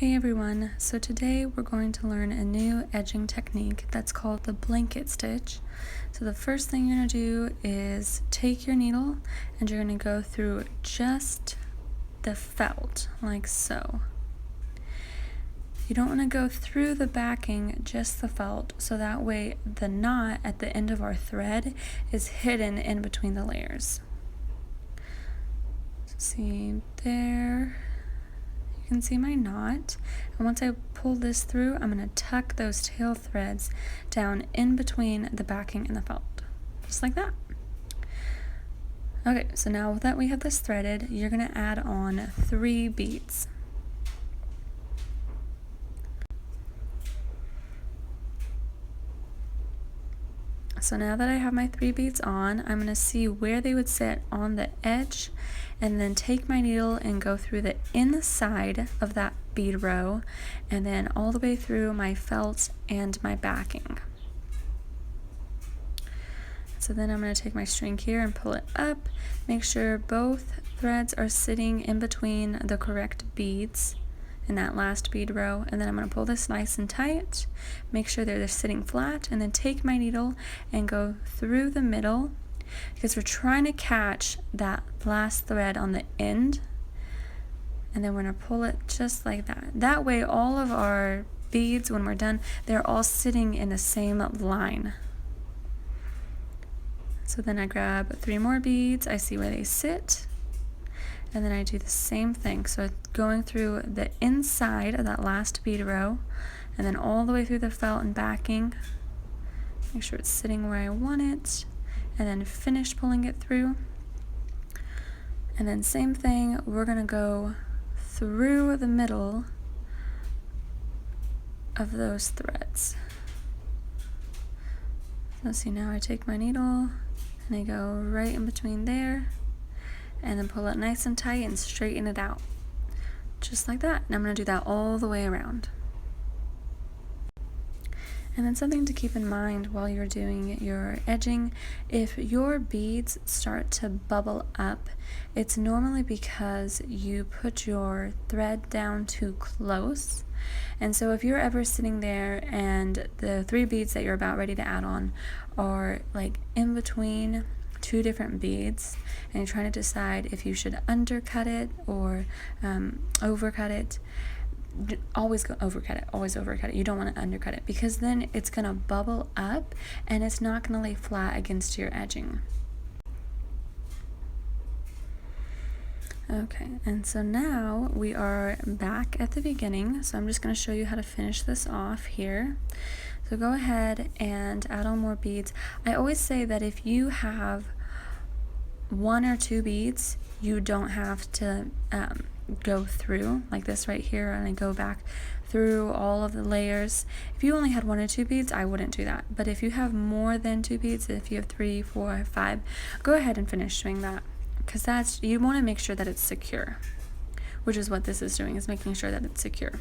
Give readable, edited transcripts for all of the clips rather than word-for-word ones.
Hey everyone, so today we're going to learn a new edging technique that's called the blanket stitch. So the first thing you're going to do is take your needle and you're going to go through just the felt, like so. You don't want to go through the backing, just the felt, so that way the knot at the end of our thread is hidden in between the layers. See there? You can see my knot, and once I pull this through, I'm going to tuck those tail threads down in between the backing and the felt, just like that. Okay, so now that we have this threaded, you're going to add on 3 beads. So now that I have my 3 beads on, I'm going to see where they would sit on the edge and then take my needle and go through the inside of that bead row and then all the way through my felt and my backing. So then I'm going to take my string here and pull it up, make sure both threads are sitting in between the correct beads in that last bead row, and then I'm going to pull this nice and tight, make sure they're sitting flat, and then take my needle and go through the middle because we're trying to catch that last thread on the end, and then we're going to pull it just like that. That way all of our beads, when we're done, they're all sitting in the same line. So then I grab 3 more beads, I see where they sit, and then I do the same thing. So going through the inside of that last bead row, and then all the way through the felt and backing, make sure it's sitting where I want it, and then finish pulling it through. And then same thing, we're gonna go through the middle of those threads. So see, now I take my needle and I go right in between there and then pull it nice and tight and straighten it out. Just like that. And I'm going to do that all the way around. And then something to keep in mind while you're doing your edging, if your beads start to bubble up, it's normally because you put your thread down too close. And so if you're ever sitting there and the 3 beads that you're about ready to add on are like in between 2 different beads, and you're trying to decide if you should undercut it or overcut it, always go overcut it, always overcut it. You don't want to undercut it because then it's going to bubble up and it's not going to lay flat against your edging. Okay, and so now we are back at the beginning, so I'm just going to show you how to finish this off here. So go ahead and add on more beads. I always say that if you have 1 or 2 beads, you don't have to go through like this right here and I go back through all of the layers. If you only had 1 or 2 beads, I wouldn't do that. But if you have more than 2 beads, if you have 3, 4, 5, go ahead and finish doing that, because you want to make sure that it's secure, which is what this is doing, is making sure that it's secure.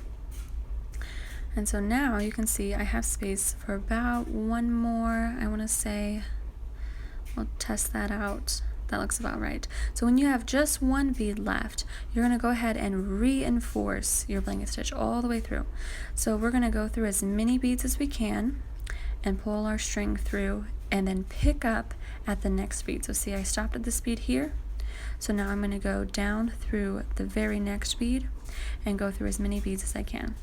And so now you can see I have space for about 1 more, I want to say. We'll test that out. That looks about right. So when you have just 1 bead left, you're going to go ahead and reinforce your blanket stitch all the way through. So we're going to go through as many beads as we can and pull our string through and then pick up at the next bead. So see, I stopped at this bead here. So now I'm going to go down through the very next bead and go through as many beads as I can.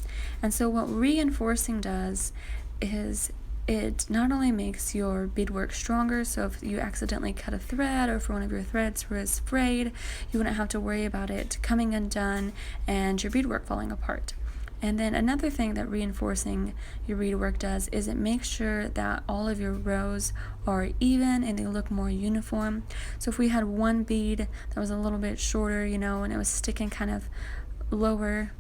And so what reinforcing does is it not only makes your beadwork stronger, so if you accidentally cut a thread or if one of your threads was frayed, you wouldn't have to worry about it coming undone and your beadwork falling apart. And then another thing that reinforcing your beadwork does is it makes sure that all of your rows are even and they look more uniform. So if we had 1 bead that was a little bit shorter, you know, and it was sticking kind of lower,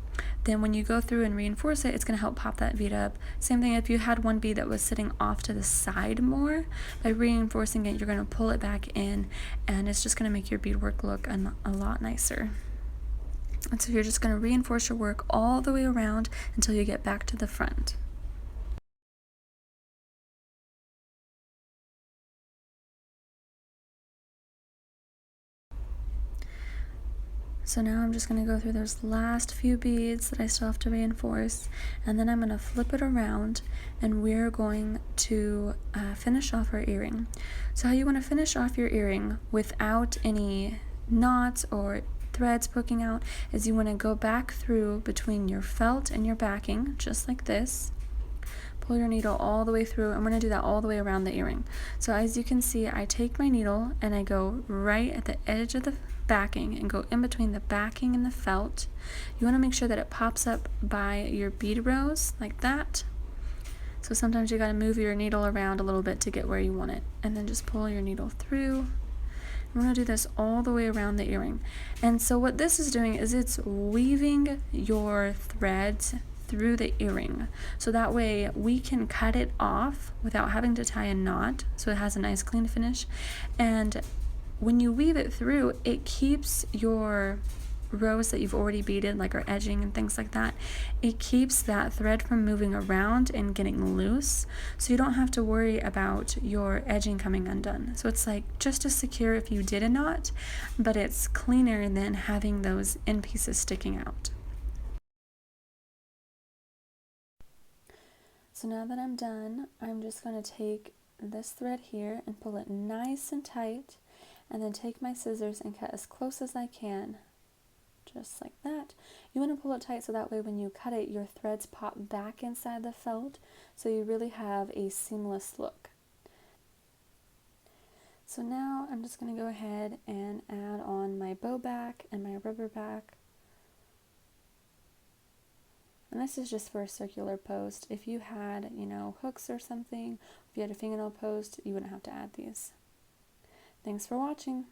then when you go through and reinforce it, it's going to help pop that bead up. Same thing if you had 1 bead that was sitting off to the side more, by reinforcing it, you're going to pull it back in and it's just going to make your beadwork look a lot nicer. And so you're just going to reinforce your work all the way around until you get back to the front. So now I'm just going to go through those last few beads that I still have to reinforce, and then I'm going to flip it around and we're going to finish off our earring. So how you want to finish off your earring without any knots or threads poking out is you want to go back through between your felt and your backing, just like this. Pull your needle all the way through. I'm going to do that all the way around the earring. So as you can see, I take my needle and I go right at the edge of the backing and go in between the backing and the felt. You want to make sure that it pops up by your bead rows like that. So sometimes you got to move your needle around a little bit to get where you want it, and then just pull your needle through. I'm going to do this all the way around the earring. And so what this is doing is it's weaving your threads through the earring, so that way we can cut it off without having to tie a knot, so it has a nice clean finish. And when you weave it through, it keeps your rows that you've already beaded, like our edging and things like that, it keeps that thread from moving around and getting loose, so you don't have to worry about your edging coming undone. So it's like just as secure if you did a knot, but it's cleaner than having those end pieces sticking out. So now that I'm done, I'm just going to take this thread here and pull it nice and tight, and then take my scissors and cut as close as I can, just like that. You want to pull it tight so that way when you cut it, your threads pop back inside the felt, so you really have a seamless look. So now I'm just going to go ahead and add on my bow back and my rubber back. And this is just for a circular post. If you had, hooks or something, if you had a fingernail post, you wouldn't have to add these. Thanks for watching.